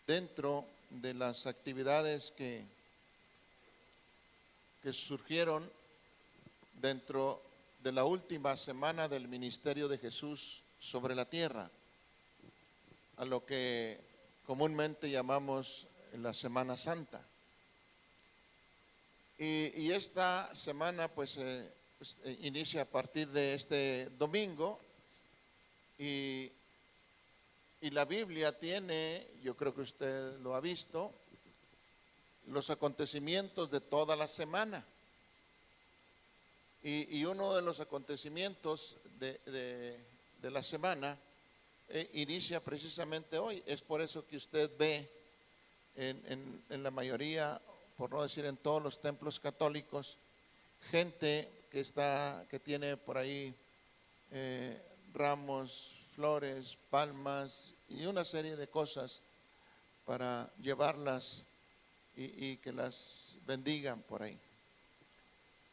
dentro de las actividades que surgieron dentro de la última semana del ministerio de Jesús sobre la tierra, a lo que comúnmente llamamos la Semana Santa. Y esta semana pues inicia a partir de este domingo y la Biblia tiene, yo creo que usted lo ha visto, los acontecimientos de toda la semana. Y uno de los acontecimientos de la semana inicia precisamente hoy. Es por eso que usted ve en la mayoría, por no decir en todos los templos católicos, gente que tiene por ahí ramos, flores, palmas y una serie de cosas para llevarlas y que las bendigan por ahí.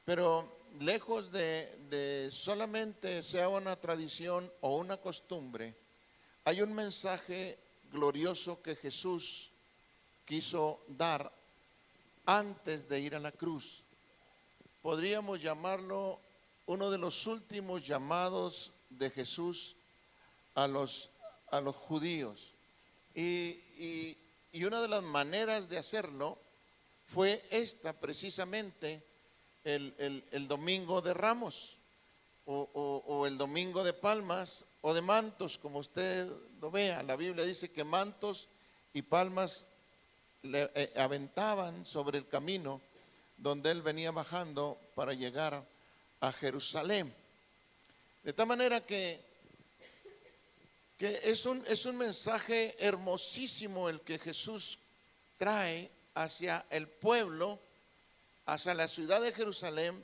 Pero lejos de solamente sea una tradición o una costumbre, hay un mensaje glorioso que Jesús quiso dar antes de ir a la cruz. Podríamos llamarlo uno de los últimos llamados de Jesús a los judíos. Y una de las maneras de hacerlo fue esta precisamente, el domingo de Ramos o el domingo de Palmas o de mantos, como usted lo vea. La Biblia dice que mantos y palmas le aventaban sobre el camino donde él venía bajando para llegar a Jerusalén. De tal manera que es un mensaje hermosísimo el que Jesús trae hacia el pueblo, hacia la ciudad de Jerusalén,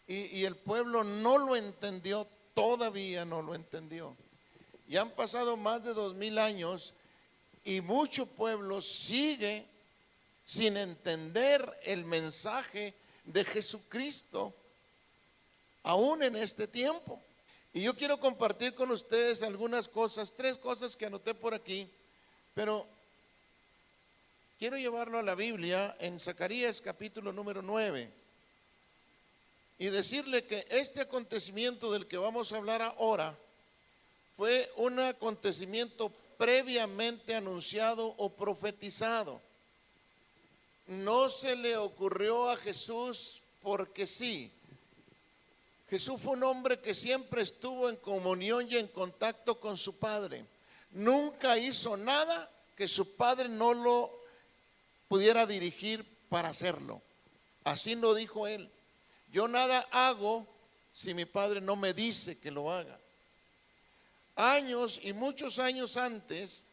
y el pueblo no lo entendió, todavía no lo entendió. Y han pasado más de 2000 años y mucho pueblo sigue sin entender el mensaje de Jesucristo, aún en este tiempo. Y yo quiero compartir con ustedes algunas cosas, 3 cosas que anoté por aquí, pero quiero llevarlo a la Biblia en Zacarías capítulo número 9 y decirle que este acontecimiento del que vamos a hablar ahora fue un acontecimiento previamente anunciado o profetizado. No se le ocurrió a Jesús porque sí. Jesús fue un hombre que siempre estuvo en comunión y en contacto con su Padre. Nunca hizo nada que su Padre no lo pudiera dirigir para hacerlo. Así lo dijo él. Yo nada hago si mi Padre no me dice que lo haga. Años y muchos años antes,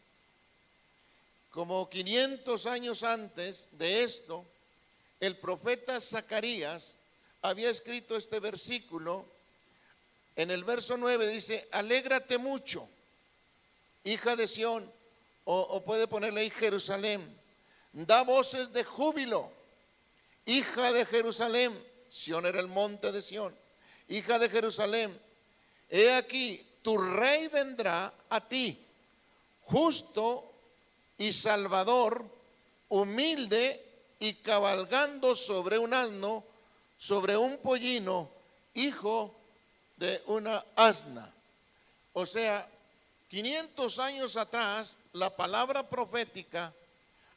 como 500 años antes de esto, el profeta Zacarías había escrito este versículo. En el verso 9 dice: alégrate mucho, hija de Sión, o puede ponerle ahí Jerusalén, da voces de júbilo, hija de Jerusalén. Sión era el monte de Sión. Hija de Jerusalén, he aquí, tu rey vendrá a ti, justo y salvador, humilde y cabalgando sobre un asno, sobre un pollino, hijo de una asna. O sea, 500 años atrás, la palabra profética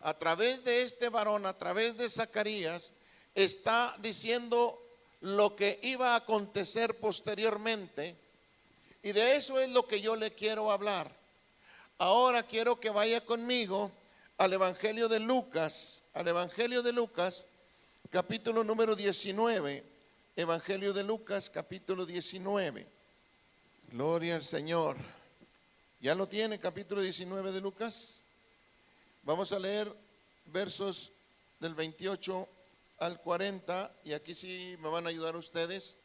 a través de este varón, a través de Zacarías, está diciendo lo que iba a acontecer posteriormente, y de eso es lo que yo le quiero hablar. Ahora quiero que vaya conmigo al Evangelio de Lucas, capítulo número 19, Evangelio de Lucas, capítulo 19. Gloria al Señor. ¿Ya lo tiene, capítulo 19 de Lucas? Vamos a leer versos del 28 al 40, y aquí sí me van a ayudar ustedes.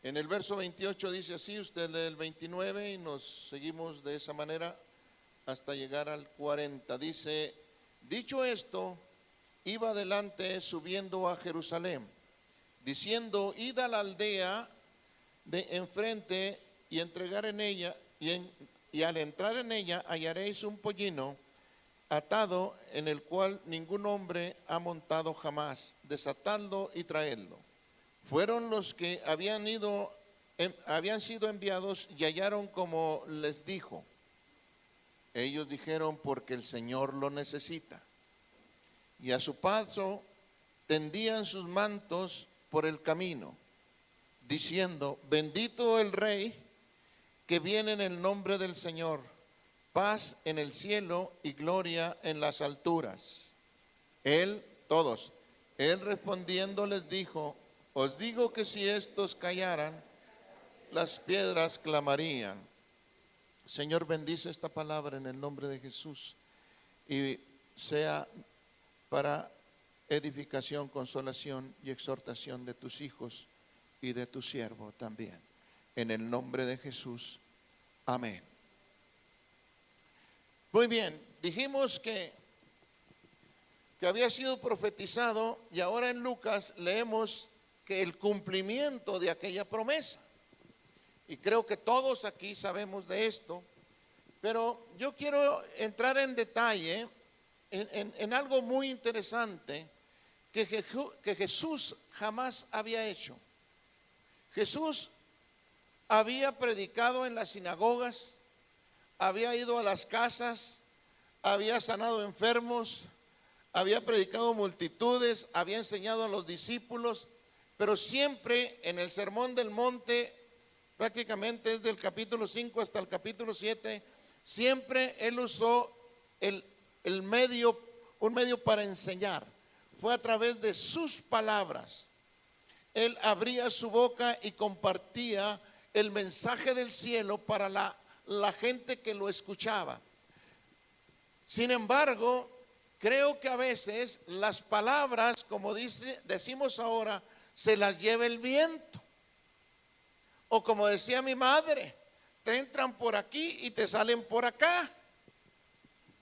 En el verso 28 dice así, usted lee el 29 y nos seguimos de esa manera hasta llegar al 40. Dice: dicho esto, iba adelante subiendo a Jerusalén, diciendo: id a la aldea de enfrente y entregar en ella, y al entrar en ella hallaréis un pollino atado, en el cual ningún hombre ha montado jamás, desatadlo y traedlo. Fueron los que habían sido enviados y hallaron como les dijo. Ellos dijeron, porque el Señor lo necesita. Y a su paso tendían sus mantos por el camino, diciendo, bendito el Rey que viene en el nombre del Señor, paz en el cielo y gloria en las alturas. Él respondiendo les dijo, os digo que si estos callaran, las piedras clamarían. Señor, bendice esta palabra en el nombre de Jesús y sea para edificación, consolación y exhortación de tus hijos y de tu siervo también. En el nombre de Jesús. Amén. Muy bien, dijimos que había sido profetizado y ahora en Lucas leemos que el cumplimiento de aquella promesa. Y creo que todos aquí sabemos de esto, pero yo quiero entrar en detalle en algo muy interesante que Jesús jamás había hecho. Jesús había predicado en las sinagogas, había ido a las casas, había sanado enfermos, había predicado multitudes, había enseñado a los discípulos, pero siempre en el Sermón del Monte, prácticamente es del capítulo 5 hasta el capítulo 7, siempre él usó un medio para enseñar. Fue a través de sus palabras. Él abría su boca y compartía el mensaje del cielo para la gente que lo escuchaba. Sin embargo, creo que a veces las palabras, como decimos ahora, se las lleva el viento. O como decía mi madre, te entran por aquí y te salen por acá.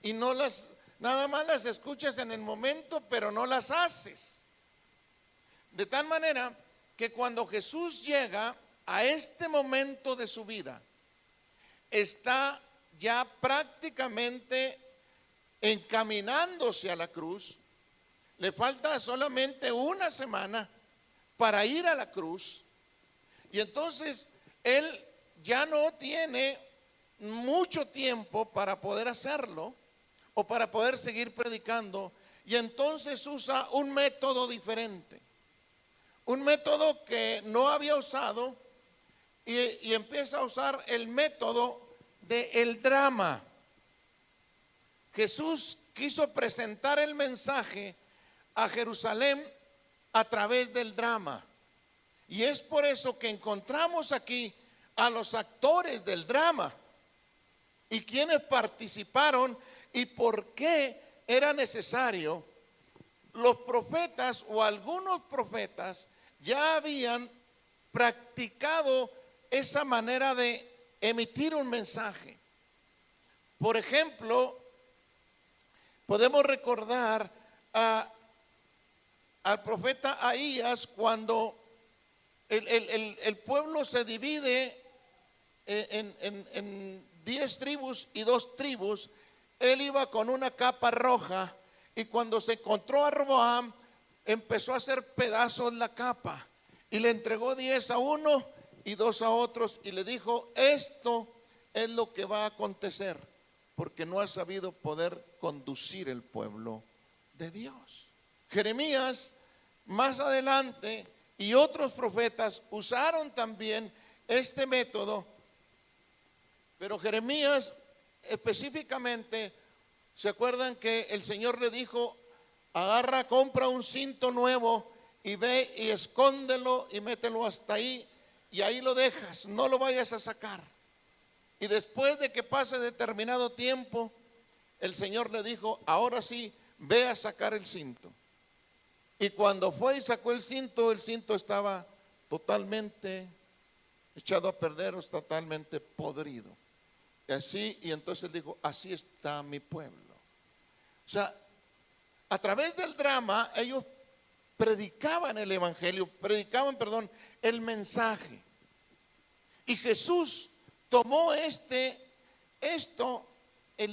Y nada más las escuchas en el momento, pero no las haces. De tal manera que cuando Jesús llega a este momento de su vida, está ya prácticamente encaminándose a la cruz. Le falta solamente una semana para ir a la cruz. Y entonces él ya no tiene mucho tiempo para poder hacerlo o para poder seguir predicando. Y entonces usa un método diferente, un método que no había usado, y empieza a usar el método del drama. Jesús quiso presentar el mensaje a Jerusalén a través del drama. Y es por eso que encontramos aquí a los actores del drama y quienes participaron y por qué era necesario. Los profetas o algunos profetas ya habían practicado esa manera de emitir un mensaje. Por ejemplo, podemos recordar al profeta Ahías cuando el pueblo se divide en 10 tribus y 2 tribus. Él iba con una capa roja y cuando se encontró a Roboam empezó a hacer pedazos la capa y le entregó 10 a uno y 2 a otros y le dijo: esto es lo que va a acontecer porque no ha sabido poder conducir el pueblo de Dios. Jeremías más adelante y otros profetas usaron también este método, pero Jeremías específicamente, ¿se acuerdan que el Señor le dijo: agarra, compra un cinto nuevo y ve y escóndelo y mételo hasta ahí y ahí lo dejas, no lo vayas a sacar? Y después de que pase determinado tiempo, el Señor le dijo: ahora sí, ve a sacar el cinto. Y cuando fue y sacó el cinto estaba totalmente echado a perder, o totalmente podrido. Y entonces dijo: así está mi pueblo. O sea, a través del drama ellos predicaban el evangelio, el mensaje. Y Jesús tomó el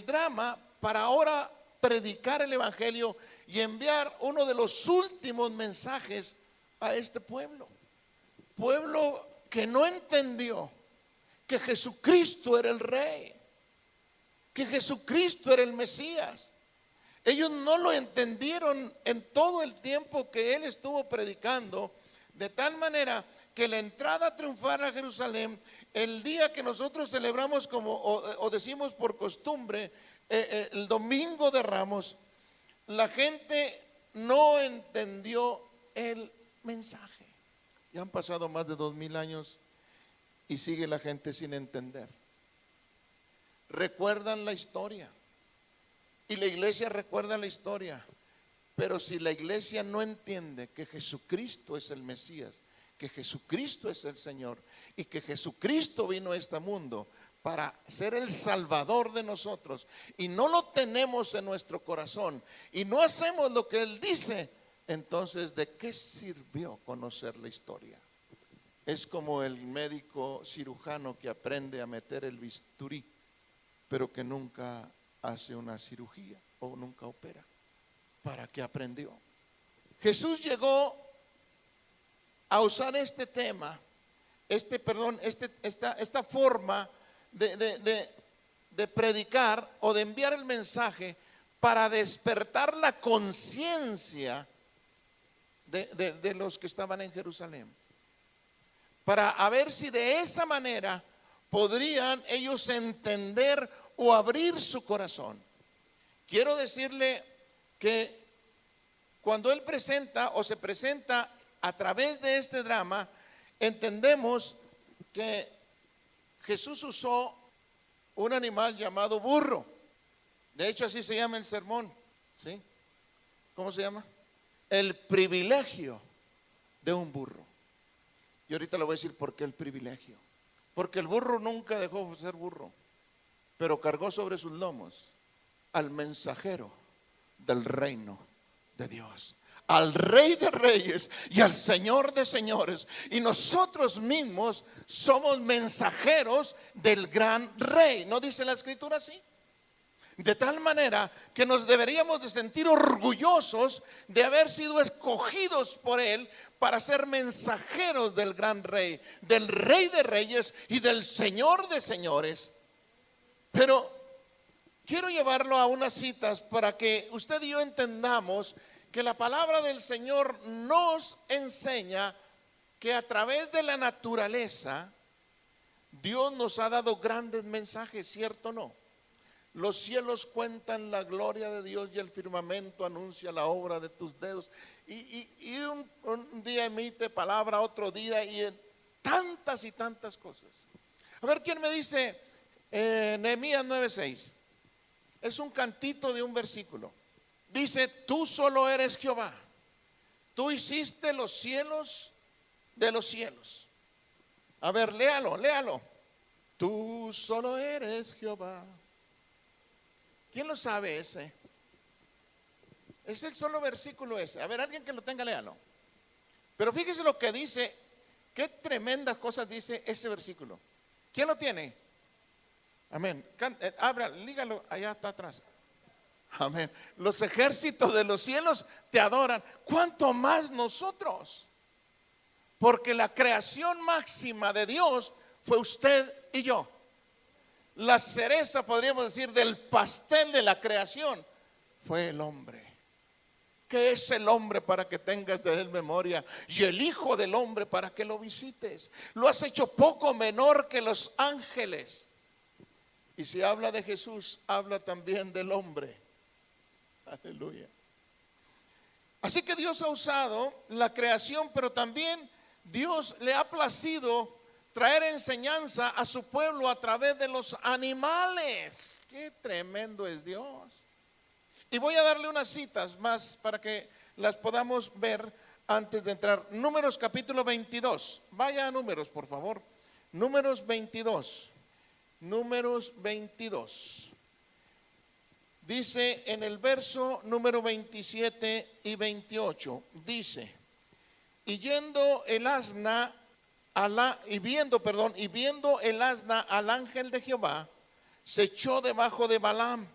drama para ahora predicar el evangelio y enviar uno de los últimos mensajes a este pueblo. Pueblo que no entendió que Jesucristo era el Rey, que Jesucristo era el Mesías. Ellos no lo entendieron en todo el tiempo que Él estuvo predicando, de tal manera que la entrada triunfal a Jerusalén, el día que nosotros celebramos o decimos por costumbre, el domingo de Ramos, la gente no entendió el mensaje. Ya han pasado más de 2000 años y sigue la gente sin entender. Recuerdan la historia y la iglesia recuerda la historia, pero si la iglesia no entiende que Jesucristo es el Mesías, que Jesucristo es el Señor y que Jesucristo vino a este mundo para ser el Salvador de nosotros, y no lo tenemos en nuestro corazón y no hacemos lo que Él dice, entonces ¿de qué sirvió conocer la historia? Es como el médico cirujano que aprende a meter el bisturí, pero que nunca hace una cirugía o nunca opera. ¿Para qué aprendió? Jesús llegó a usar este tema, esta forma de predicar o de enviar el mensaje para despertar la conciencia de los que estaban en Jerusalén, para ver si de esa manera podrían ellos entender o abrir su corazón. Quiero decirle que cuando Él presenta o se presenta a través de este drama, entendemos que Jesús usó un animal llamado burro. De hecho, así se llama el sermón, ¿sí? ¿Cómo se llama? El privilegio de un burro. Y ahorita le voy a decir por qué el privilegio. Porque el burro nunca dejó de ser burro, pero cargó sobre sus lomos al mensajero del reino de Dios, al Rey de Reyes y al Señor de Señores. Y nosotros mismos somos mensajeros del gran Rey. ¿No dice la Escritura así? De tal manera que nos deberíamos de sentir orgullosos de haber sido escogidos por Él para ser mensajeros del gran Rey, del Rey de Reyes y del Señor de Señores. Pero quiero llevarlo a unas citas para que usted y yo entendamos que la palabra del Señor nos enseña que a través de la naturaleza Dios nos ha dado grandes mensajes, ¿cierto o no? Los cielos cuentan la gloria de Dios y el firmamento anuncia la obra de tus dedos. Y un día emite palabra, otro día, y en tantas y tantas cosas. A ver, ¿quién me dice Nehemías 9:6? Es un cantito de un versículo. Dice: tú solo eres Jehová, tú hiciste los cielos de los cielos. A ver, léalo. Tú solo eres Jehová. ¿Quién lo sabe ese? Es el solo versículo ese. A ver, alguien que lo tenga, léalo. Pero fíjese lo que dice. Qué tremendas cosas dice ese versículo. ¿Quién lo tiene? Amén. Abra, lígalo, allá está atrás. Amén. Los ejércitos de los cielos te adoran. ¿Cuánto más nosotros? Porque la creación máxima de Dios fue usted y yo. La cereza, podríamos decir, del pastel de la creación fue el hombre. ¿Qué es el hombre para que tengas de él memoria? Y el Hijo del Hombre para que lo visites. Lo has hecho poco menor que los ángeles. Y si habla de Jesús, habla también del hombre. Aleluya. Así que Dios ha usado la creación, pero también Dios le ha placido traer enseñanza a su pueblo a través de los animales. Qué tremendo es Dios. Y voy a darle unas citas más para que las podamos ver antes de entrar. Números capítulo 22. Vaya a Números, por favor. Números 22. Números 22. Dice en el verso número 27 y 28. Dice: y viendo el asna al ángel de Jehová, se echó debajo de Balaam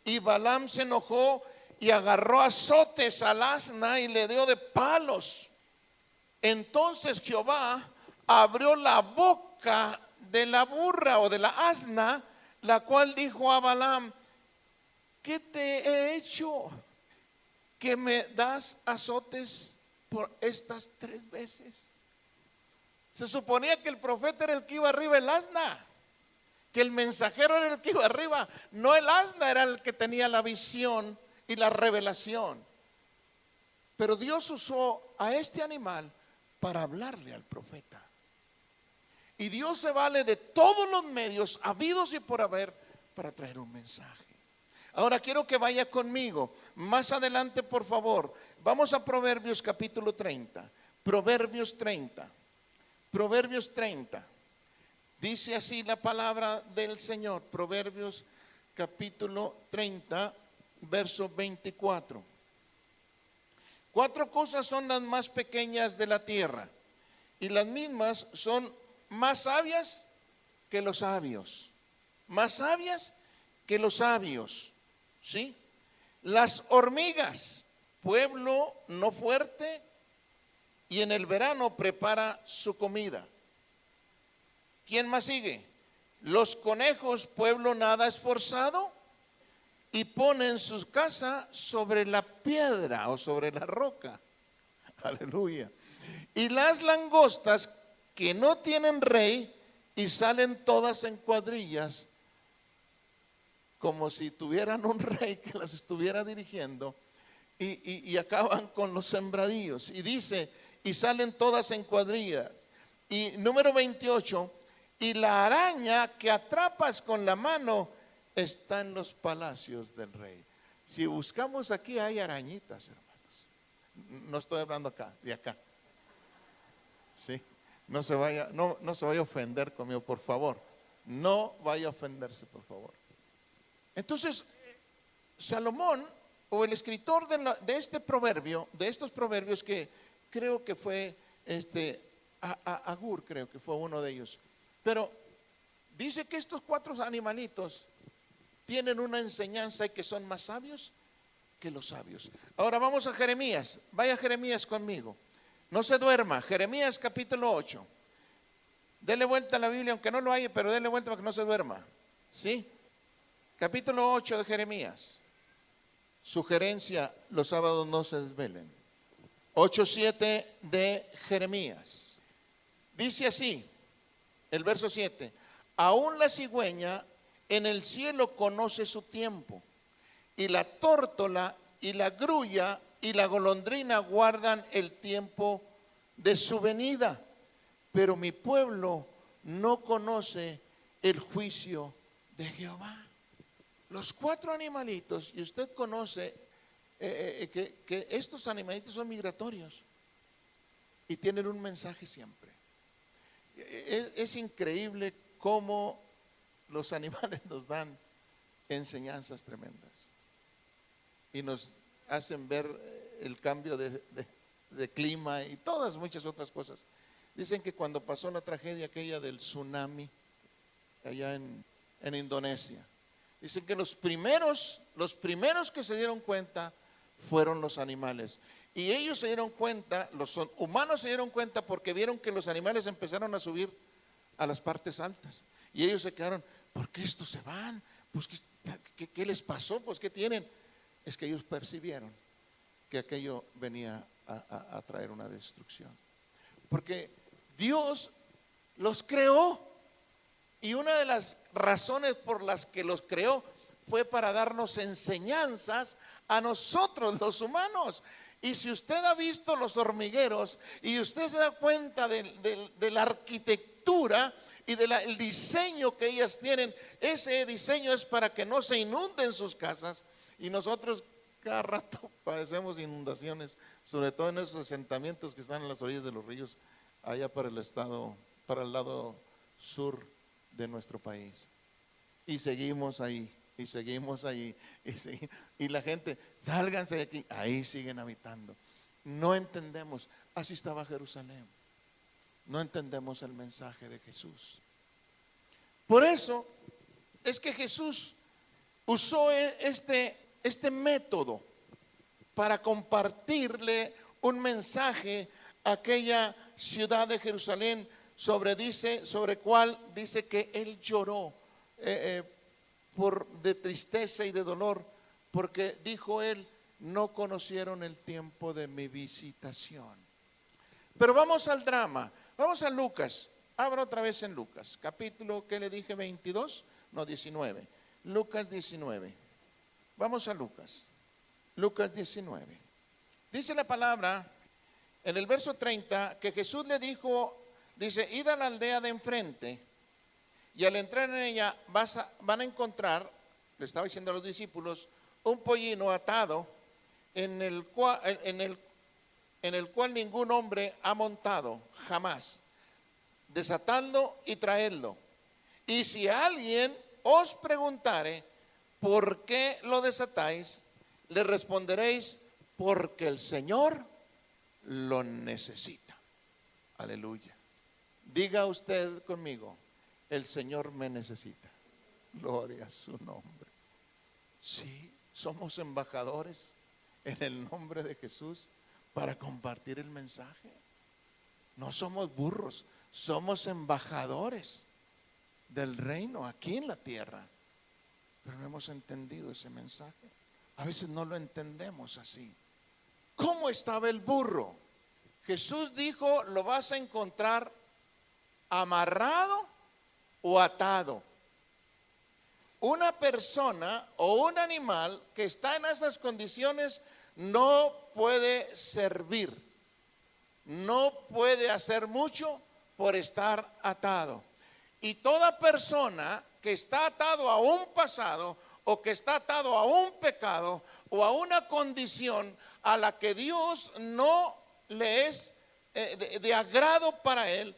Y Balaam se enojó y agarró azotes al asna y le dio de palos. Entonces Jehová abrió la boca de la burra o de la asna, la cual dijo a Balaam: ¿qué te he hecho que me das azotes por estas 3 veces? Se suponía que el profeta era el que iba arriba, el asna, que el mensajero era el que iba arriba, no el asna era el que tenía la visión y la revelación. Pero Dios usó a este animal para hablarle al profeta. Y Dios se vale de todos los medios habidos y por haber para traer un mensaje. Ahora quiero que vaya conmigo más adelante, por favor. Vamos a Proverbios capítulo 30. Proverbios 30. Proverbios 30. Dice así la palabra del Señor. Proverbios capítulo 30, verso 24. 4 cosas son las más pequeñas de la tierra, y las mismas son más sabias que los sabios. Más sabias que los sabios. ¿Sí? Las hormigas, pueblo no fuerte, y en el verano prepara su comida. ¿Quién más sigue? Los conejos, pueblo nada esforzado, y ponen su casa sobre la piedra o sobre la roca. Aleluya. Y las langostas, que no tienen rey, y salen todas en cuadrillas, como si tuvieran un rey que las estuviera dirigiendo, y acaban con los sembradíos. Y dice, y salen todas en cuadrillas. Y número 28, y la araña que atrapas con la mano está en los palacios del rey. Si buscamos aquí, hay arañitas, hermanos. No estoy hablando acá, de acá. Sí, no se vaya a ofender conmigo, por favor. No vaya a ofenderse, por favor. Entonces, Salomón, o el escritor de este proverbio, de estos proverbios, que creo que fue Agur, creo que fue uno de ellos, pero dice que estos 4 animalitos tienen una enseñanza y que son más sabios que los sabios. Ahora vamos a Jeremías. Vaya Jeremías conmigo. No se duerma. Jeremías capítulo 8. Dele vuelta a la Biblia, aunque no lo haya, pero dele vuelta para que no se duerma. ¿Sí? Capítulo 8 de Jeremías. Sugerencia: los sábados no se desvelen. 8:7 de Jeremías. Dice así, el verso 7: aún la cigüeña en el cielo conoce su tiempo, y la tórtola y la grulla y la golondrina guardan el tiempo de su venida, pero mi pueblo no conoce el juicio de Jehová. Los 4 animalitos, y usted conoce que estos animalitos son migratorios y tienen un mensaje siempre. Es increíble cómo los animales nos dan enseñanzas tremendas y nos hacen ver el cambio de clima y muchas otras cosas. Dicen que cuando pasó la tragedia aquella del tsunami allá en Indonesia, dicen que los primeros que se dieron cuenta fueron los animales. Y ellos se dieron cuenta, los humanos se dieron cuenta porque vieron que los animales empezaron a subir a las partes altas. Y ellos se quedaron: ¿por qué estos se van? Pues ¿qué les pasó? Pues ¿qué tienen? Es que ellos percibieron que aquello venía a traer una destrucción. Porque Dios los creó, y una de las razones por las que los creó fue para darnos enseñanzas a nosotros los humanos. Y si usted ha visto los hormigueros y usted se da cuenta de la arquitectura y del diseño que ellas tienen, ese diseño es para que no se inunden sus casas. Y nosotros cada rato padecemos inundaciones, sobre todo en esos asentamientos que están en las orillas de los ríos, allá para el lado sur de nuestro país. Y seguimos ahí, y la gente: sálganse de aquí. Ahí siguen habitando. No entendemos. Así estaba Jerusalén. No entendemos el mensaje de Jesús. Por eso es que Jesús usó este método para compartirle un mensaje a aquella ciudad de Jerusalén sobre cual dice que él lloró de tristeza y de dolor, porque dijo él, no conocieron el tiempo de mi visitación. Pero vamos al drama, vamos a Lucas. Abra otra vez en Lucas, capítulo, ¿qué le dije? 22, no, 19. Lucas 19. Vamos a Lucas. Lucas 19. Dice la palabra en el verso 30 que Jesús le dijo, dice, id a la aldea de enfrente y al entrar en ella van a encontrar, le estaba diciendo a los discípulos, un pollino atado en el cual ningún hombre ha montado jamás. Desatadlo y traedlo. Y si alguien os preguntare por qué lo desatáis, le responderéis, porque el Señor lo necesita. Aleluya. Diga usted conmigo, el Señor me necesita. Gloria a su nombre. Sí, somos embajadores en el nombre de Jesús para compartir el mensaje. No somos burros, somos embajadores del reino aquí en la tierra. Pero no hemos entendido ese mensaje. A veces no lo entendemos así. ¿Cómo estaba el burro? Jesús dijo, lo vas a encontrar amarrado o atado. Una persona o un animal que está en esas condiciones no puede servir, no puede hacer mucho por estar atado. Y toda persona que está atado a un pasado o que está atado a un pecado o a una condición a la que Dios no le es de agrado para él,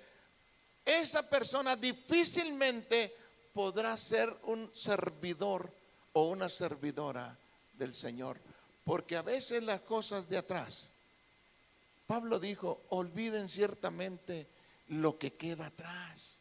esa persona difícilmente podrá ser un servidor o una servidora del Señor. Porque a veces las cosas de atrás, Pablo dijo, olviden ciertamente lo que queda atrás.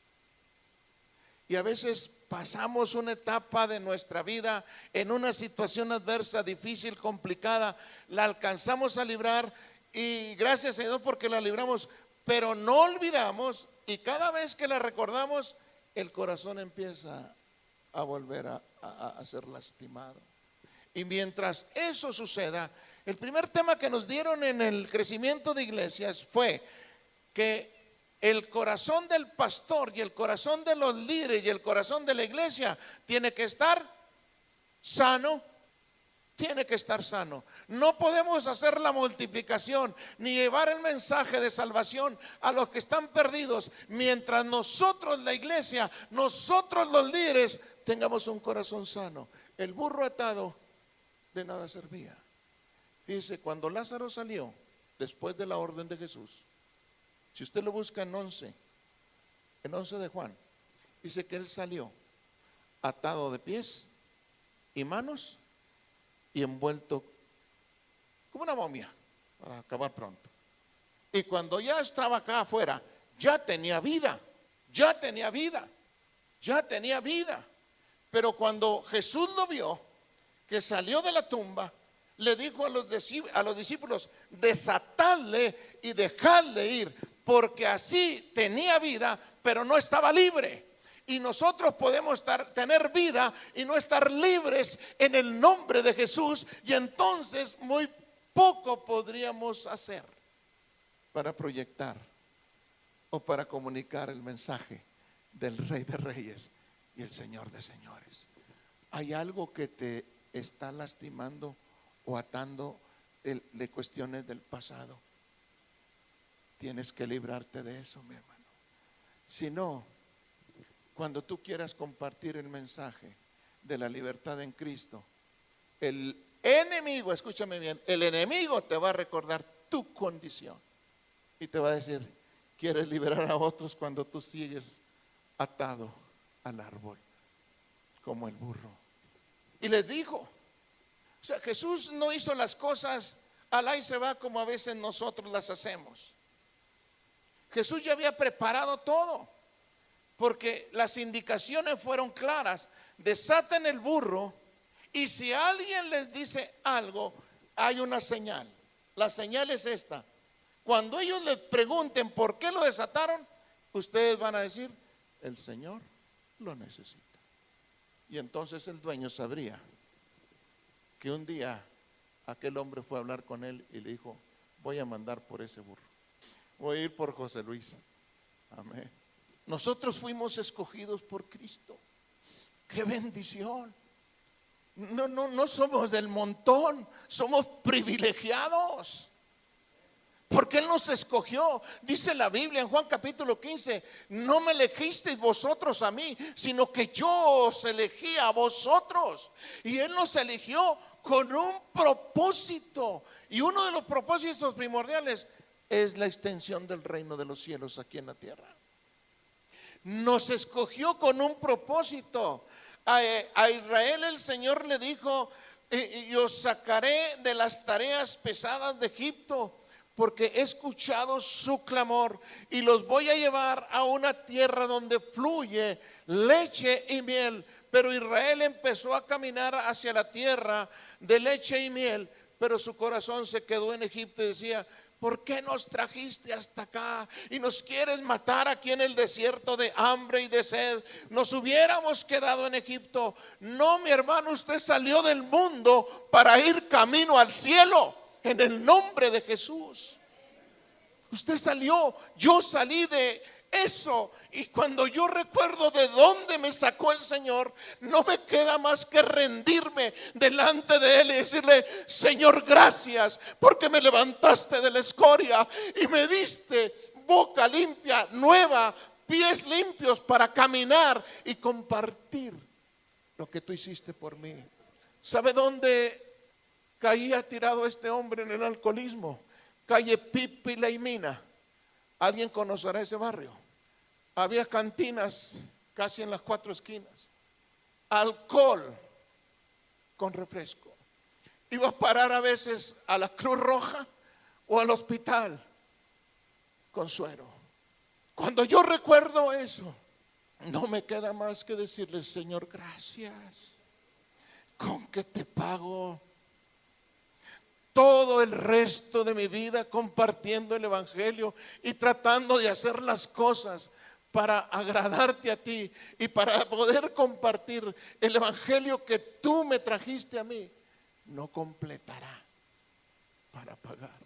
Y a veces pasamos una etapa de nuestra vida en una situación adversa, difícil, complicada, la alcanzamos a librar y gracias a Dios porque la libramos, pero no olvidamos y cada vez que la recordamos, el corazón empieza a volver a ser lastimado. Y mientras eso suceda, el primer tema que nos dieron en el crecimiento de iglesias fue que el corazón del pastor y el corazón de los líderes y el corazón de la iglesia tiene que estar sano, tiene que estar sano. No podemos hacer la multiplicación ni llevar el mensaje de salvación a los que están perdidos mientras nosotros, la iglesia, nosotros los líderes, tengamos un corazón sano. El burro atado de nada servía. Dice, cuando Lázaro salió después de la orden de Jesús, si usted lo busca en 11 de Juan, dice que él salió atado de pies y manos y envuelto como una momia para acabar pronto. Y cuando ya estaba acá afuera, ya tenía vida, ya tenía vida, ya tenía vida. Pero cuando Jesús lo vio, que salió de la tumba, le dijo a los discípulos, desatadle y dejadle ir, porque así tenía vida, pero no estaba libre. Y nosotros podemos tener vida y no estar libres en el nombre de Jesús, y entonces muy poco podríamos hacer para proyectar o para comunicar el mensaje del Rey de Reyes y el Señor de Señores. Hay algo que te está lastimando o atando de cuestiones del pasado. Tienes que librarte de eso, mi hermano. Si no, cuando tú quieras compartir el mensaje de la libertad en Cristo, el enemigo, escúchame bien, el enemigo te va a recordar tu condición y te va a decir, quieres liberar a otros cuando tú sigues atado al árbol como el burro. Y les dijo, o sea, Jesús no hizo las cosas al ahí se va como a veces nosotros las hacemos. Jesús ya había preparado todo, porque las indicaciones fueron claras. Desaten el burro Y si alguien les dice algo, hay una señal. La señal es esta. Cuando ellos les pregunten por qué lo desataron, ustedes van a decir, el Señor lo necesita. Y entonces el dueño sabría que un día aquel hombre fue a hablar con él y le dijo, voy a mandar por ese burro, voy a ir por José Luis. Amén. Nosotros fuimos escogidos por Cristo. ¡Qué bendición! No somos del montón, somos privilegiados. Porque Él nos escogió. Dice la Biblia en Juan capítulo 15, no me elegisteis vosotros a mí, sino que yo os elegí a vosotros. Y Él nos eligió con un propósito. Y uno de los propósitos primordiales es la extensión del reino de los cielos aquí en la tierra. Nos escogió con un propósito. A Israel el Señor le dijo, y os sacaré de las tareas pesadas de Egipto, porque he escuchado su clamor y los voy a llevar a una tierra donde fluye leche y miel. Pero Israel empezó a caminar hacia la tierra de leche y miel, pero su corazón se quedó en Egipto y decía, ¿por qué nos trajiste hasta acá y nos quieres matar aquí en el desierto de hambre y de sed? Nos hubiéramos quedado en Egipto. No, mi hermano, usted salió del mundo para ir camino al cielo en el nombre de Jesús. Usted salió, yo salí de eso. Y cuando yo recuerdo de dónde me sacó el Señor, no me queda más que rendirme delante de Él y decirle, Señor, gracias porque me levantaste de la escoria y me diste boca limpia, nueva, pies limpios para caminar y compartir lo que tú hiciste por mí. ¿Sabe dónde caía tirado este hombre en el alcoholismo? Calle Pipi La Imina. ¿Alguien conocerá ese barrio? Había cantinas casi en las 4 esquinas. Alcohol con refresco. Iba a parar a veces a la Cruz Roja o al hospital con suero. Cuando yo recuerdo eso, no me queda más que decirle, Señor, gracias. ¿Con qué te pago? Todo el resto de mi vida compartiendo el evangelio y tratando de hacer las cosas para agradarte a ti y para poder compartir el evangelio que tú me trajiste a mí, no completará para pagar.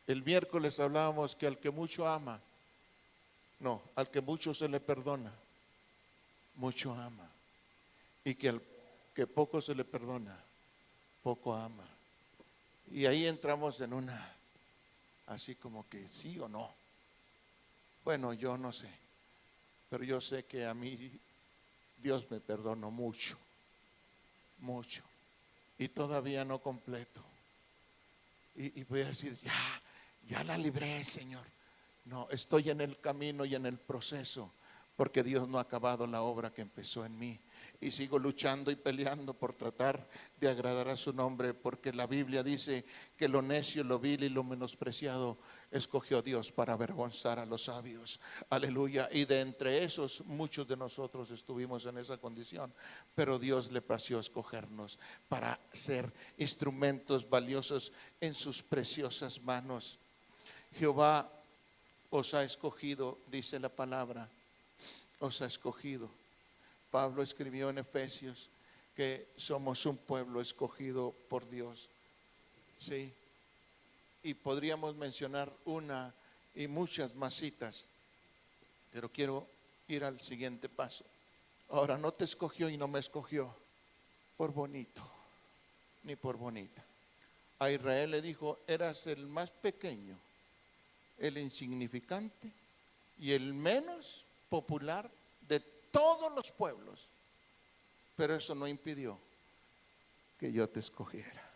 El miércoles hablábamos que al que mucho ama, no, al que mucho se le perdona, mucho ama. Y que al que poco se le perdona, poco ama. Y ahí entramos en una, así como que sí o no. Bueno, yo no sé, pero yo sé que a mí Dios me perdonó mucho, mucho. Y todavía no completo. Y voy a decir, ya la libré, Señor. No, estoy en el camino y en el proceso, porque Dios no ha acabado la obra que empezó en mí. Y sigo luchando y peleando por tratar de agradar a su nombre, porque la Biblia dice que lo necio, lo vil y lo menospreciado escogió Dios para avergonzar a los sabios. Aleluya. Y de entre esos muchos de nosotros estuvimos en esa condición, pero Dios le plació escogernos para ser instrumentos valiosos en sus preciosas manos. Jehová os ha escogido, dice la palabra, os ha escogido. Pablo escribió en Efesios que somos un pueblo escogido por Dios. Sí. Y podríamos mencionar una y muchas más citas, pero quiero ir al siguiente paso. Ahora, no te escogió y no me escogió por bonito, ni por bonita. A Israel le dijo, eras el más pequeño, el insignificante y el menos popular de todos los pueblos, pero eso no impidió que yo te escogiera.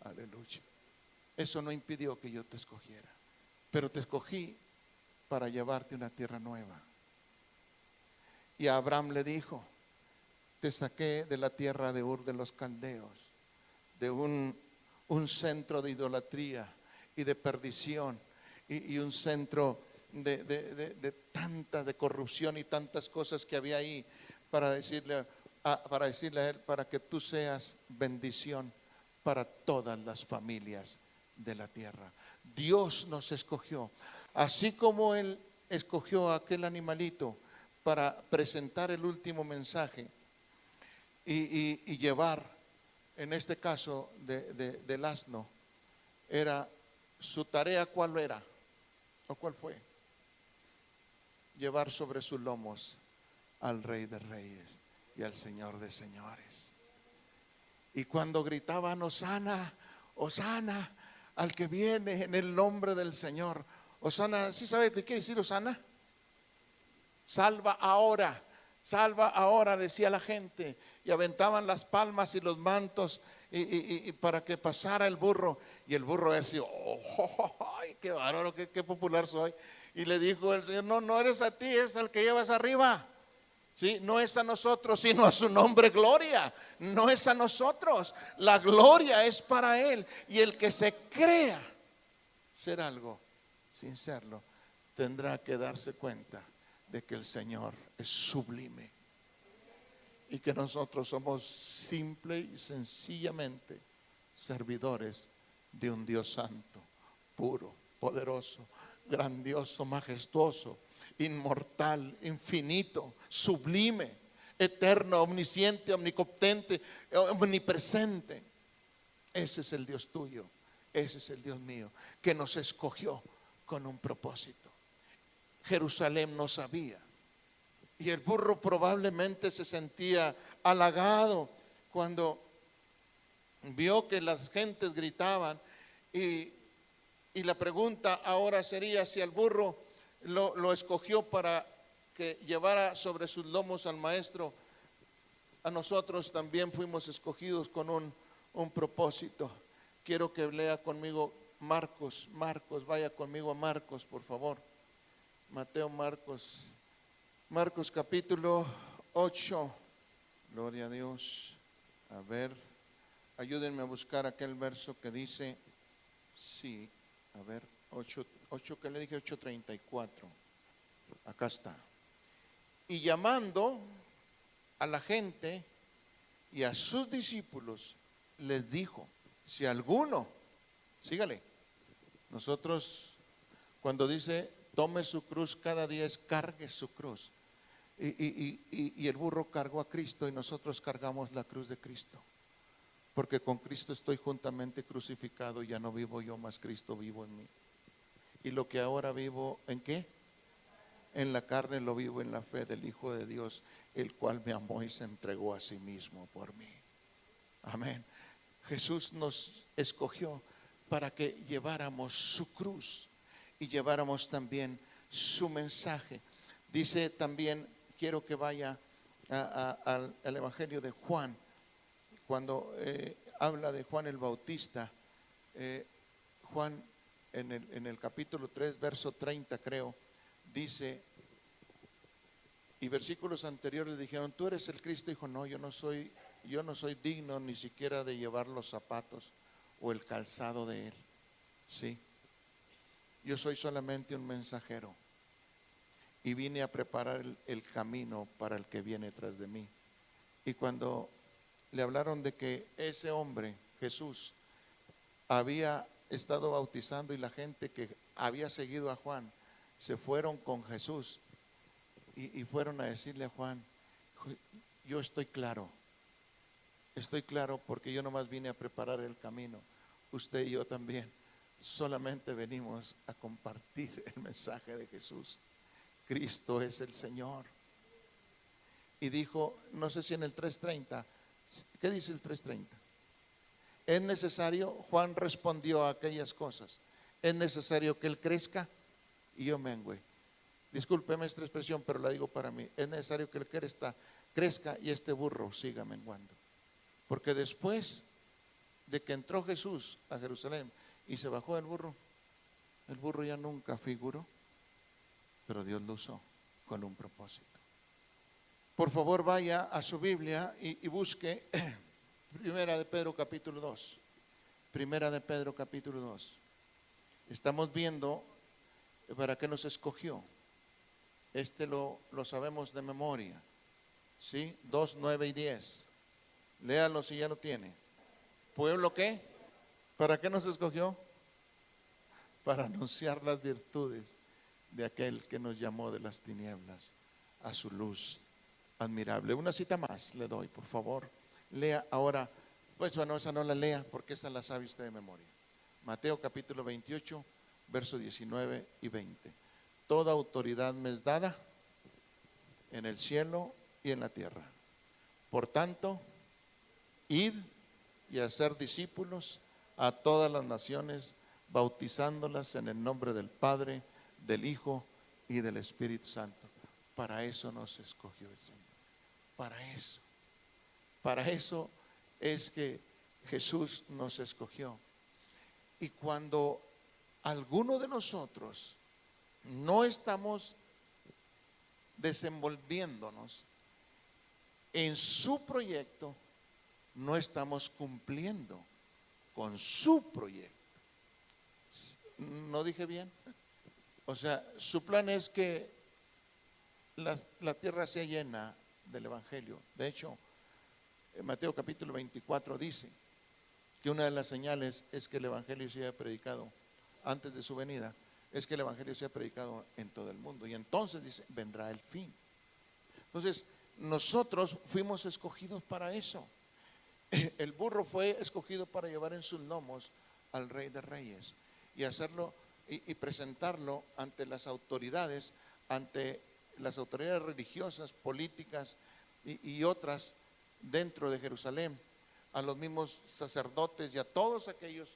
Aleluya. Eso no impidió que yo te escogiera, pero te escogí para llevarte a una tierra nueva. Y a Abraham le dijo, te saqué de la tierra de Ur de los Caldeos, de un centro de idolatría y de perdición, y un centro de corrupción y tantas cosas que había ahí, para decirle, para decirle a él, para que tú seas bendición para todas las familias de la tierra. Dios nos escogió, así como él escogió a aquel animalito para presentar el último mensaje y llevar, en este caso del asno, era su tarea. ¿Cuál era? ¿O cuál fue? Llevar sobre sus lomos al Rey de Reyes y al Señor de Señores. Y cuando gritaban Hosana, Hosana al que viene en el nombre del Señor. Hosana, ¿sí sabe qué quiere decir Hosana? Salva ahora, decía la gente. Y aventaban las palmas y los mantos y para que pasara el burro. Y el burro decía, ¡ay, qué bárbaro, qué popular soy! Y le dijo el Señor, no eres a ti, es al que llevas arriba. ¿Sí? No es a nosotros, sino a su nombre gloria. No es a nosotros, la gloria es para Él. Y el que se crea ser algo sin serlo, tendrá que darse cuenta de que el Señor es sublime y que nosotros somos simple y sencillamente servidores de un Dios santo, puro, poderoso, grandioso, majestuoso, inmortal, infinito, sublime, eterno, omnisciente, omnipotente, omnipresente. Ese es el Dios tuyo, ese es el Dios mío, que nos escogió con un propósito. Jerusalén no sabía, y el burro probablemente se sentía halagado cuando vio que las gentes gritaban. Y la pregunta ahora sería si el burro lo escogió para que llevara sobre sus lomos al maestro. A nosotros también fuimos escogidos con un propósito. Quiero que lea conmigo Marcos, vaya conmigo a Marcos, por favor. Marcos capítulo 8. Gloria a Dios. A ver, ayúdenme a buscar aquel verso que dice, sí, a ver, 8 que le dije, 8:34. Acá está. Y llamando a la gente y a sus discípulos, les dijo, si alguno, sígale, nosotros cuando dice tome su cruz cada día, es cargue su cruz. Y el burro cargó a Cristo y nosotros cargamos la cruz de Cristo. Porque con Cristo estoy juntamente crucificado, ya no vivo yo, más Cristo vivo en mí. Y lo que ahora vivo, ¿en qué? En la carne, lo vivo en la fe del Hijo de Dios, el cual me amó y se entregó a sí mismo por mí. Amén. Jesús nos escogió para que lleváramos su cruz y lleváramos también su mensaje. Dice también, quiero que vaya al Evangelio de Juan, cuando habla de Juan el Bautista. Juan en el capítulo 3, verso 30 creo, dice, y versículos anteriores dijeron, tú eres el Cristo. Dijo, no, yo no soy digno ni siquiera de llevar los zapatos o el calzado de él. Sí, yo soy solamente un mensajero y vine a preparar el camino para el que viene tras de mí. Y cuando le hablaron de que ese hombre, Jesús, había estado bautizando y la gente que había seguido a Juan se fueron con Jesús y fueron a decirle a Juan, yo estoy claro porque yo nomás vine a preparar el camino. Usted y yo también solamente venimos a compartir el mensaje de Jesús. Cristo es el Señor. Y dijo, no sé si en el 3:30, ¿qué dice el 3:30? Es necesario, Juan respondió a aquellas cosas, es necesario que Él crezca y yo mengüe. Discúlpeme esta expresión, pero la digo para mí. Es necesario que Él crezca y este burro siga menguando. Porque después de que entró Jesús a Jerusalén y se bajó el burro ya nunca figuró, pero Dios lo usó con un propósito. Por favor, vaya a su Biblia y busque Primera de Pedro capítulo 2. Primera de Pedro capítulo 2. Estamos viendo para qué nos escogió. Lo sabemos de memoria. ¿Sí? 2, 9 y 10. Léalo si ya lo tiene. ¿Pueblo qué? ¿Para qué nos escogió? Para anunciar las virtudes de aquel que nos llamó de las tinieblas a su luz admirable. Una cita más le doy, por favor. Lea ahora, pues bueno, esa no la lea porque esa la sabe usted de memoria. Mateo capítulo 28, versos 19 y 20. Toda autoridad me es dada en el cielo y en la tierra. Por tanto, id y hacer discípulos a todas las naciones, bautizándolas en el nombre del Padre, del Hijo y del Espíritu Santo. Para eso nos escogió el Señor. Para eso. Para eso es que Jesús nos escogió. Y cuando alguno de nosotros no estamos desenvolviéndonos en su proyecto, no estamos cumpliendo con su proyecto. ¿No dije bien? O sea, su plan es que la tierra sea llena del Evangelio. De hecho, en Mateo capítulo 24 dice que una de las señales es que el Evangelio sea predicado antes de su venida, es que el Evangelio sea predicado en todo el mundo. Y entonces dice, vendrá el fin. Entonces, nosotros fuimos escogidos para eso. El burro fue escogido para llevar en sus lomos al Rey de Reyes y hacerlo y presentarlo ante las autoridades religiosas, políticas y otras dentro de Jerusalén, a los mismos sacerdotes y a todos aquellos,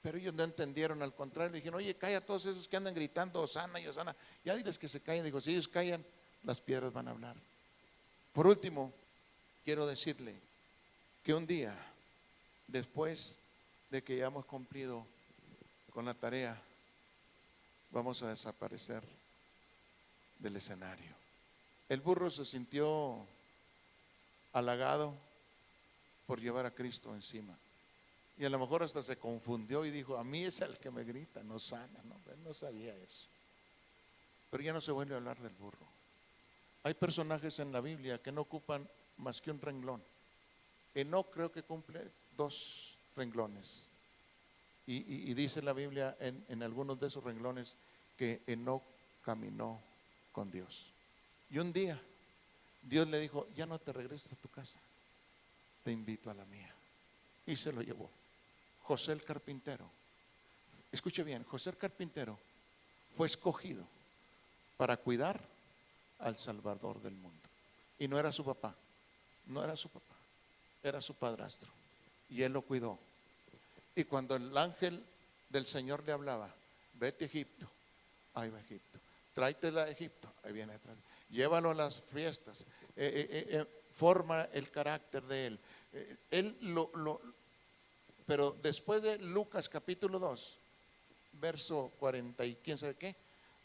pero ellos no entendieron, al contrario, le dijeron, oye, calla a todos esos que andan gritando Hosana y Hosana, ya diles que se callen. Dijo, si ellos callan, las piedras van a hablar. Por último, quiero decirle que un día, después de que hayamos cumplido con la tarea, vamos a desaparecer del escenario. El burro se sintió halagado por llevar a Cristo encima. Y a lo mejor hasta se confundió y dijo, a mí es el que me grita, no sana. No, él no sabía eso. Pero ya no se vuelve a hablar del burro. Hay personajes en la Biblia que no ocupan más que un renglón. Enoc creo que cumple 2 renglones. Y dice la Biblia en algunos de esos renglones que Enoc caminó con Dios. Y un día Dios le dijo, ya no te regreses a tu casa, te invito a la mía. Y se lo llevó. José el carpintero, escuche bien, José el carpintero fue escogido para cuidar al Salvador del mundo. Y no era su papá, no era su papá, era su padrastro. Y él lo cuidó. Y cuando el ángel del Señor le hablaba, vete a Egipto, ahí va a Egipto. Tráetela a Egipto, ahí viene atrás. Llévalo a las fiestas, forma el carácter de él. Pero después de Lucas capítulo 2, verso 40 y quién sabe qué,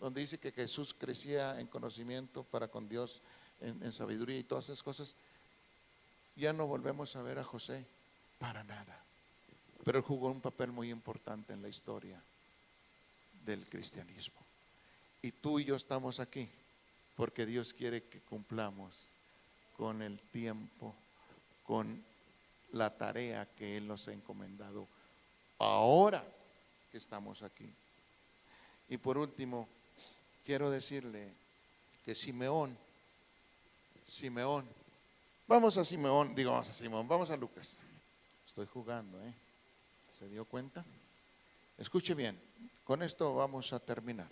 donde dice que Jesús crecía en conocimiento para con Dios, en sabiduría y todas esas cosas, ya no volvemos a ver a José para nada. Pero él jugó un papel muy importante en la historia del cristianismo. Y tú y yo estamos aquí porque Dios quiere que cumplamos con el tiempo, con la tarea que Él nos ha encomendado ahora que estamos aquí. Y por último, quiero decirle que Simeón, vamos a Lucas. Estoy jugando, ¿se dio cuenta? Escuche bien, con esto vamos a terminar.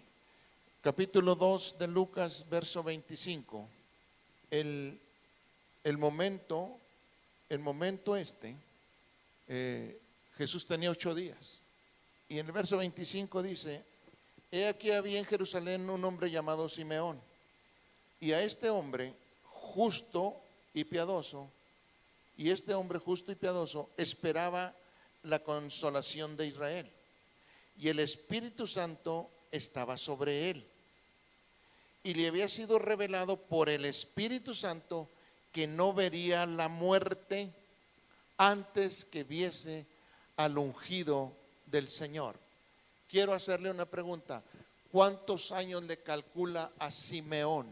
Capítulo 2 de Lucas, verso 25. El momento Jesús tenía 8 días. Y en el verso 25 dice, he aquí había en Jerusalén un hombre llamado Simeón. Y a este hombre justo y piadoso, esperaba la consolación de Israel. Y el Espíritu Santo estaba sobre él. Y le había sido revelado por el Espíritu Santo que no vería la muerte antes que viese al ungido del Señor. Quiero hacerle una pregunta. ¿Cuántos años le calcula a Simeón?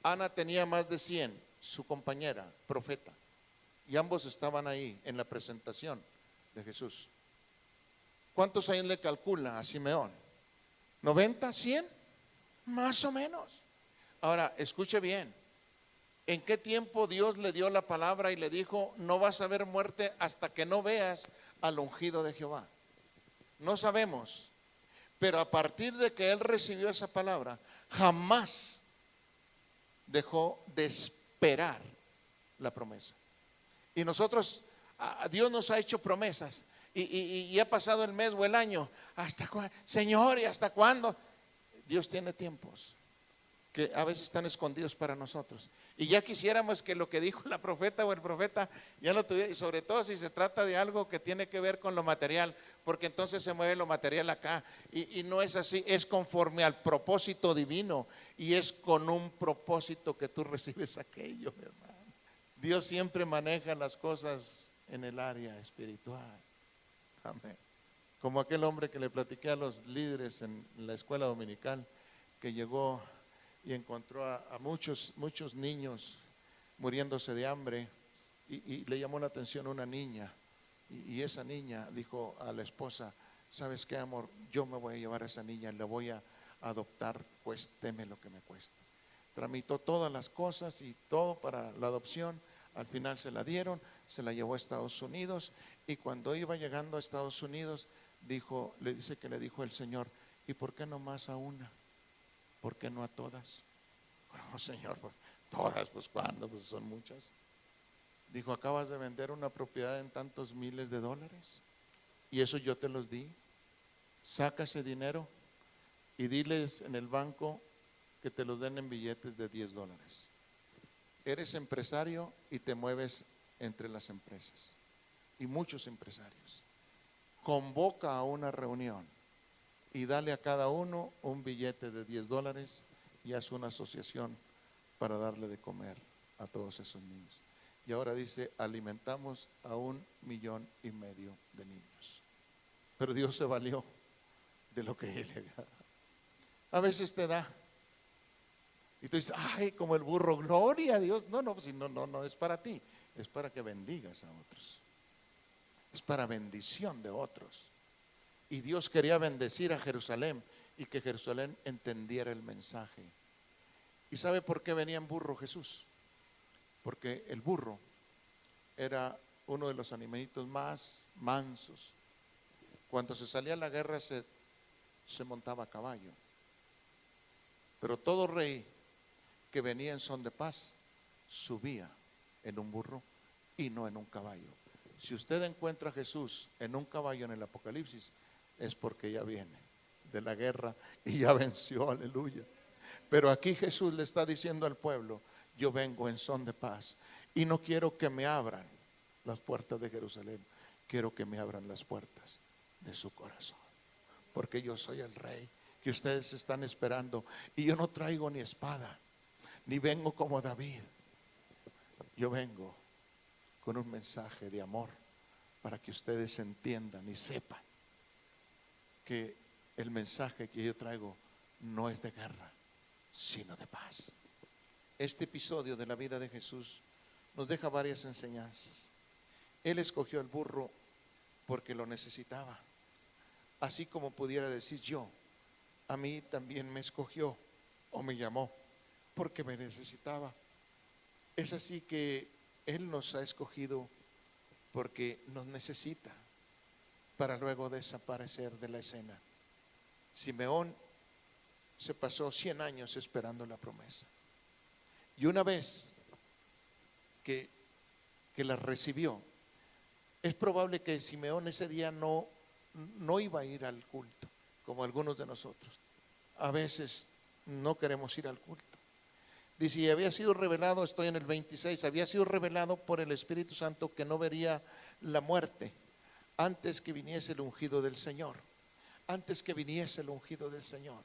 Ana tenía más de 100. su compañera, profeta. Y ambos estaban ahí en la presentación de Jesús. ¿Cuántos años le calcula a Simeón? ¿90? ¿100? Más o menos. Ahora, escuche bien. ¿En qué tiempo Dios le dio la palabra y le dijo, no vas a ver muerte hasta que no veas al ungido de Jehová? No sabemos. Pero a partir de que él recibió esa palabra, jamás dejó de esperar la promesa. Y nosotros, Dios nos ha hecho promesas y ha pasado el mes o el año. ¿Hasta cuándo? Señor, ¿y hasta cuándo? Dios tiene tiempos que a veces están escondidos para nosotros. Y ya quisiéramos que lo que dijo la profeta o el profeta ya lo tuviera, y sobre todo si se trata de algo que tiene que ver con lo material, porque entonces se mueve lo material acá, y no es así, es conforme al propósito divino, y es con un propósito que tú recibes aquello, mi hermano. Dios siempre maneja las cosas en el área espiritual. Amén. Como aquel hombre que le platiqué a los líderes en la escuela dominical, que llegó y encontró a muchos niños muriéndose de hambre, y le llamó la atención una niña, y esa niña dijo a la esposa, ¿sabes qué, amor? Yo me voy a llevar a esa niña, la voy a adoptar, cuésteme lo que me cueste. Tramitó todas las cosas y todo para la adopción. Al final se la dieron, se la llevó a Estados Unidos, y cuando iba llegando a Estados Unidos le dice que le dijo el Señor, ¿y por qué no más a una? ¿Por qué no a todas? Oh, Señor, pues, todas, pues ¿cuándo? Pues son muchas. Dijo, acabas de vender una propiedad en tantos miles de dólares y eso yo te los di. Saca ese dinero y diles en el banco que te los den en billetes de $10. Eres empresario y te mueves entre las empresas, y muchos empresarios. Convoca a una reunión y dale a cada uno un billete de $10 y haz una asociación para darle de comer a todos esos niños. Y ahora dice, alimentamos a 1,5 millones de niños. Pero Dios se valió de lo que Él le da. A veces te da y tú dices, ay, como el burro, gloria a Dios. No, pues no es para ti, es para que bendigas a otros, es para bendición de otros. Y Dios quería bendecir a Jerusalén y que Jerusalén entendiera el mensaje. ¿Y sabe por qué venía en burro Jesús? Porque el burro era uno de los animalitos más mansos. Cuando se salía a la guerra se montaba a caballo. Pero todo rey que venía en son de paz subía en un burro y no en un caballo. Si usted encuentra a Jesús en un caballo en el Apocalipsis, es porque ya viene de la guerra y ya venció, aleluya. Pero aquí Jesús le está diciendo al pueblo, yo vengo en son de paz y no quiero que me abran las puertas de Jerusalén, quiero que me abran las puertas de su corazón, porque yo soy el rey que ustedes están esperando, y yo no traigo ni espada, ni vengo como David. Yo vengo con un mensaje de amor para que ustedes entiendan y sepan que el mensaje que yo traigo no es de guerra, sino de paz. Este episodio de la vida de Jesús nos deja varias enseñanzas. Él escogió el burro porque lo necesitaba, así como pudiera decir yo, a mí también me escogió o me llamó porque me necesitaba. Es así que Él nos ha escogido porque nos necesita para luego desaparecer de la escena. Simeón se pasó 100 años esperando la promesa, y una vez que la recibió, es probable que Simeón ese día no iba a ir al culto, como algunos de nosotros. A veces no queremos ir al culto. Dice, y había sido revelado, estoy en el 26, había sido revelado por el Espíritu Santo que no vería la muerte antes que viniese el ungido del Señor. Antes que viniese el ungido del Señor.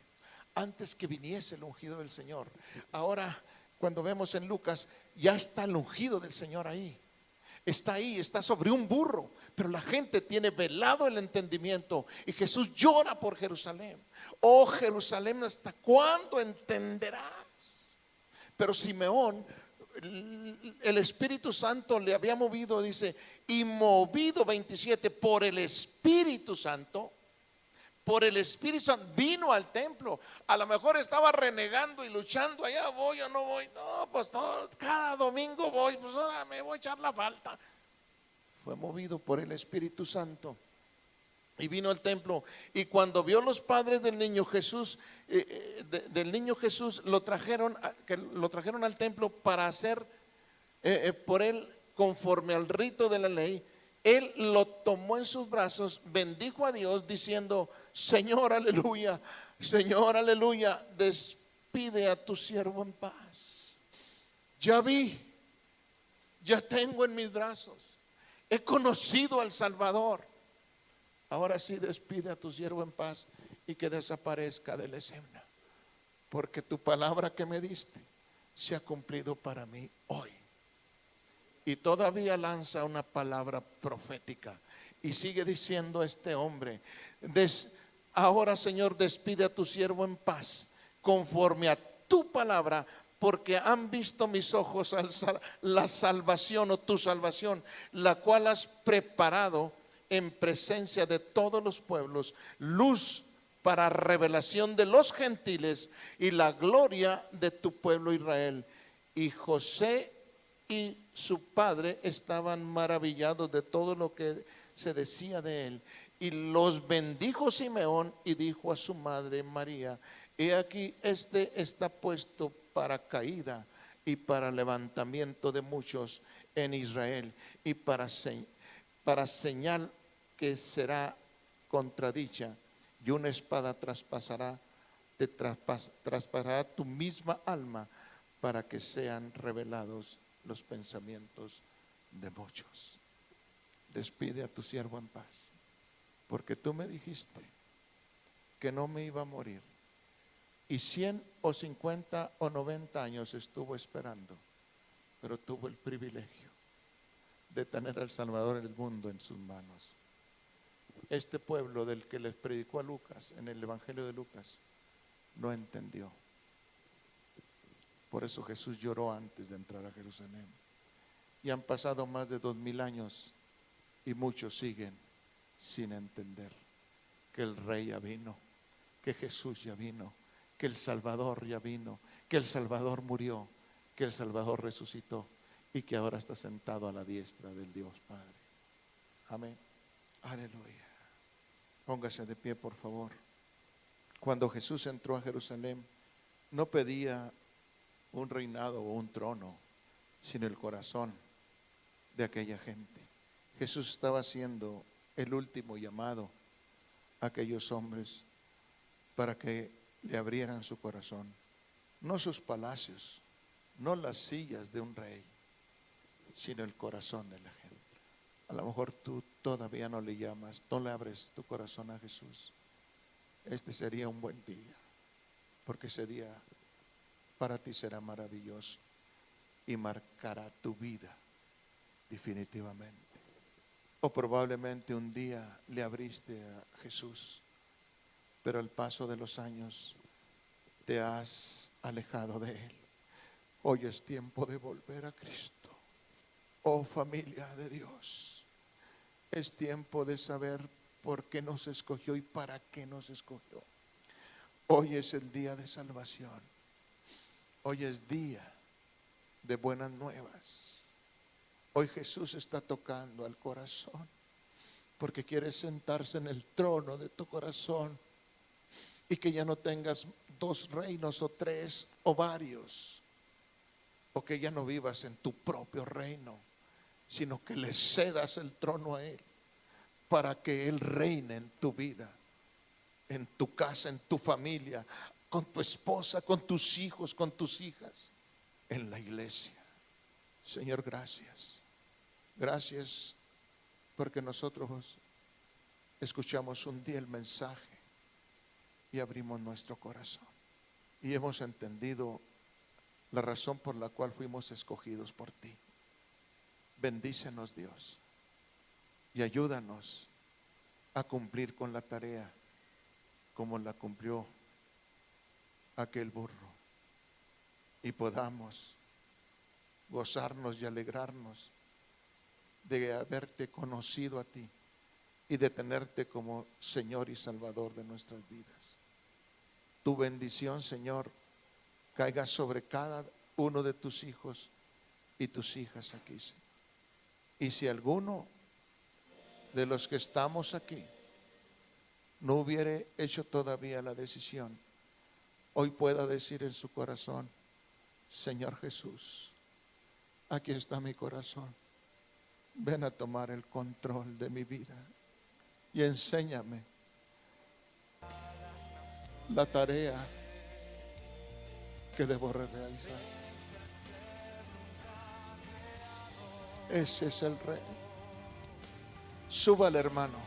Antes que viniese el ungido del Señor. Ahora, cuando vemos en Lucas, ya está el ungido del Señor ahí. Está ahí, está sobre un burro, pero la gente tiene velado el entendimiento, y Jesús llora por Jerusalén. Oh Jerusalén, ¿hasta cuándo entenderás? Pero Simeón el Espíritu Santo le había movido, dice, y movido 27 por el Espíritu Santo vino al templo. A lo mejor estaba renegando y luchando, allá voy o no voy. No, pues cada domingo voy, pues ahora me voy a echar la falta. Fue movido por el Espíritu Santo y vino al templo. Y cuando vio los padres del niño Jesús, lo trajeron al templo para hacer por él conforme al rito de la ley. Él lo tomó en sus brazos, bendijo a Dios diciendo: Señor, aleluya, Señor, aleluya, despide a tu siervo en paz. Ya vi, ya tengo en mis brazos, he conocido al Salvador. Ahora sí, despide a tu siervo en paz y que desaparezca de la escena, porque tu palabra que me diste se ha cumplido para mí hoy. Y todavía lanza una palabra profética y sigue diciendo este hombre: ahora, Señor, despide a tu siervo en paz conforme a tu palabra, porque han visto mis ojos la salvación, o tu salvación, la cual has preparado en presencia de todos los pueblos, luz para revelación de los gentiles y la gloria de tu pueblo Israel. Y José y su padre estaban maravillados de todo lo que se decía de él. Y los bendijo Simeón y dijo a su madre María: he aquí, este está puesto para caída y para levantamiento de muchos en Israel, y para señal que será contradicha, y una espada traspasará tu misma alma, para que sean revelados los pensamientos de muchos. Despide a tu siervo en paz, porque tú me dijiste que no me iba a morir, y 100 o 50 o 90 años estuvo esperando, pero tuvo el privilegio de tener al Salvador del mundo en sus manos. Este pueblo del que les predicó a Lucas en el Evangelio de Lucas no entendió. Por eso Jesús lloró antes de entrar a Jerusalén. Y han pasado más de 2000 años y muchos siguen sin entender que el Rey ya vino, que Jesús ya vino, que el Salvador ya vino, que el Salvador murió, que el Salvador resucitó y que ahora está sentado a la diestra del Dios Padre. Amén. Aleluya. Póngase de pie, por favor. Cuando Jesús entró a Jerusalén, no pedía un reinado o un trono, sino el corazón de aquella gente. Jesús estaba haciendo el último llamado a aquellos hombres para que le abrieran su corazón, no sus palacios, no las sillas de un rey, sino el corazón de la gente. A lo mejor tú todavía no le llamas, no le abres tu corazón a Jesús. Este sería un buen día, porque ese día para ti será maravilloso y marcará tu vida definitivamente. O probablemente un día le abriste a Jesús, pero al paso de los años te has alejado de Él. Hoy es tiempo de volver a Cristo. Oh familia de Dios, es tiempo de saber por qué nos escogió y para qué nos escogió. Hoy es el día de salvación. Hoy es día de buenas nuevas. Hoy Jesús está tocando al corazón, porque quiere sentarse en el trono de tu corazón, y que ya no tengas 2 reinos o 3 o varios, o que ya no vivas en tu propio reino, sino que le cedas el trono a Él, para que Él reine en tu vida, en tu casa, en tu familia, con tu esposa, con tus hijos, con tus hijas, en la iglesia. Señor, gracias. Gracias porque nosotros escuchamos un día el mensaje y abrimos nuestro corazón y hemos entendido la razón por la cual fuimos escogidos por ti. Bendícenos, Dios, y ayúdanos a cumplir con la tarea como la cumplió aquel burro, y podamos gozarnos y alegrarnos de haberte conocido a ti y de tenerte como Señor y Salvador de nuestras vidas. Tu bendición, Señor, caiga sobre cada uno de tus hijos y tus hijas aquí, Señor. Y si alguno de los que estamos aquí no hubiere hecho todavía la decisión, hoy pueda decir en su corazón: Señor Jesús, aquí está mi corazón. Ven a tomar el control de mi vida y enséñame la tarea que debo realizar. Ese es el Rey. Súbale, hermano.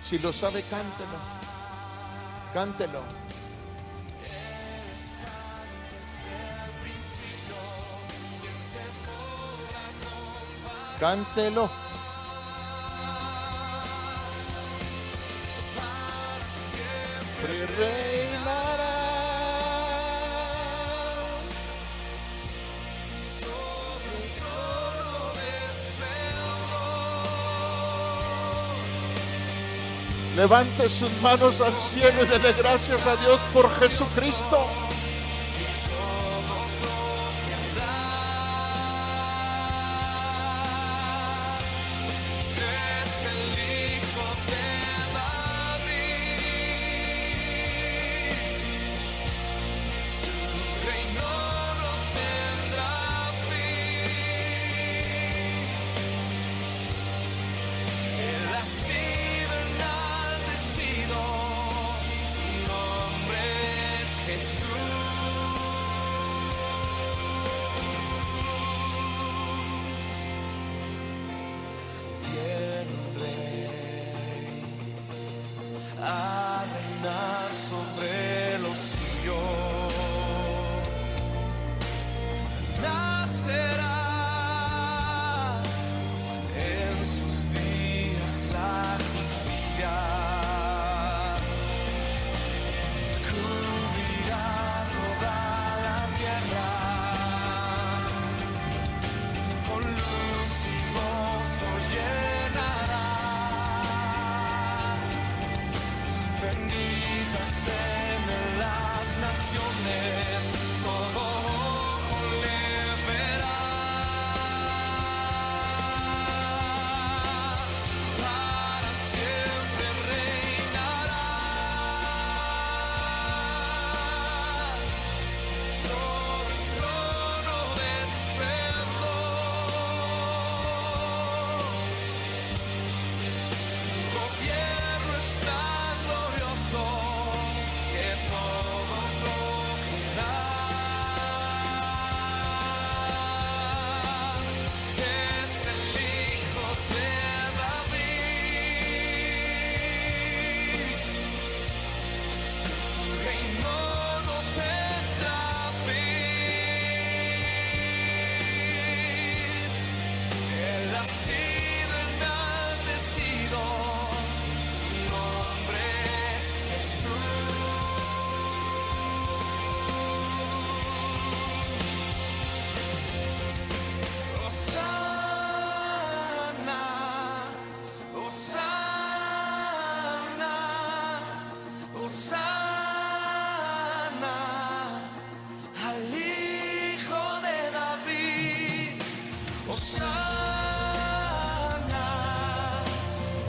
Si lo sabe, cántelo. Cántelo. Cántelo. Reinará sobre el trono de esplendor. Levante sus manos al cielo y dele gracias a Dios por Jesucristo. A reinar sobre los cielos, nacerá en sus días la justicia, cubrirá toda la tierra con luz y gozo llenará. Benditas en las naciones, todo ojo le verá. Para siempre reinará sobre el trono de esplendor. Su gobierno está glorioso, que todos lo creerán. Es el Hijo de David, su reino no tendrá fin. Él ha sido enaltecido, su nombre es Jesús. Hosana, Hosana, Hosana al Hijo de David. Hosana,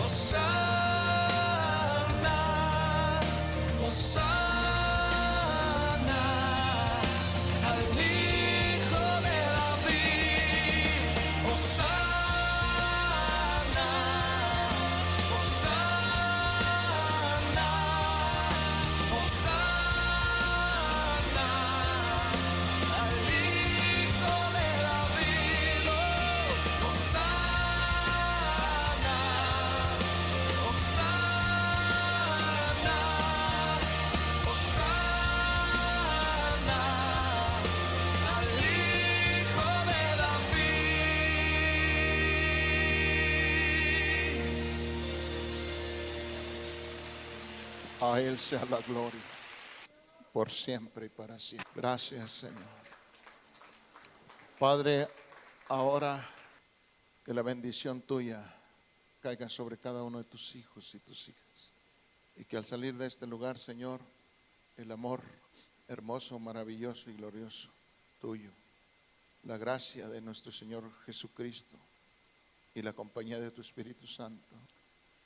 Hosana, Hosana al Hijo de David. Hosana, Hosana, Hosana al Hijo de David. Hosana, Hosana, Hosana al Hijo de David. A Él sea la gloria por siempre y para siempre. Gracias, Señor. Padre, ahora que la bendición tuya caiga sobre cada uno de tus hijos y tus hijas. Y que al salir de este lugar, Señor, el amor hermoso, maravilloso y glorioso tuyo, la gracia de nuestro Señor Jesucristo y la compañía de tu Espíritu Santo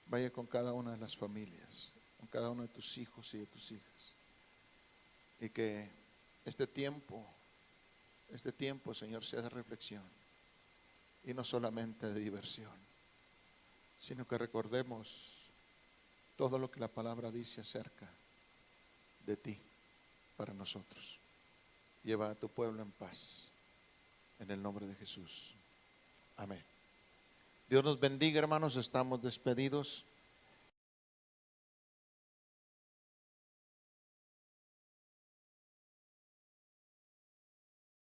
vaya con cada una de las familias, con cada uno de tus hijos y de tus hijas. Y que este tiempo, Señor, sea de reflexión y no solamente de diversión, sino que recordemos todo lo que la palabra dice acerca de ti para nosotros. Lleva a tu pueblo en paz, en el nombre de Jesús. Amén. Dios nos bendiga, hermanos, estamos despedidos.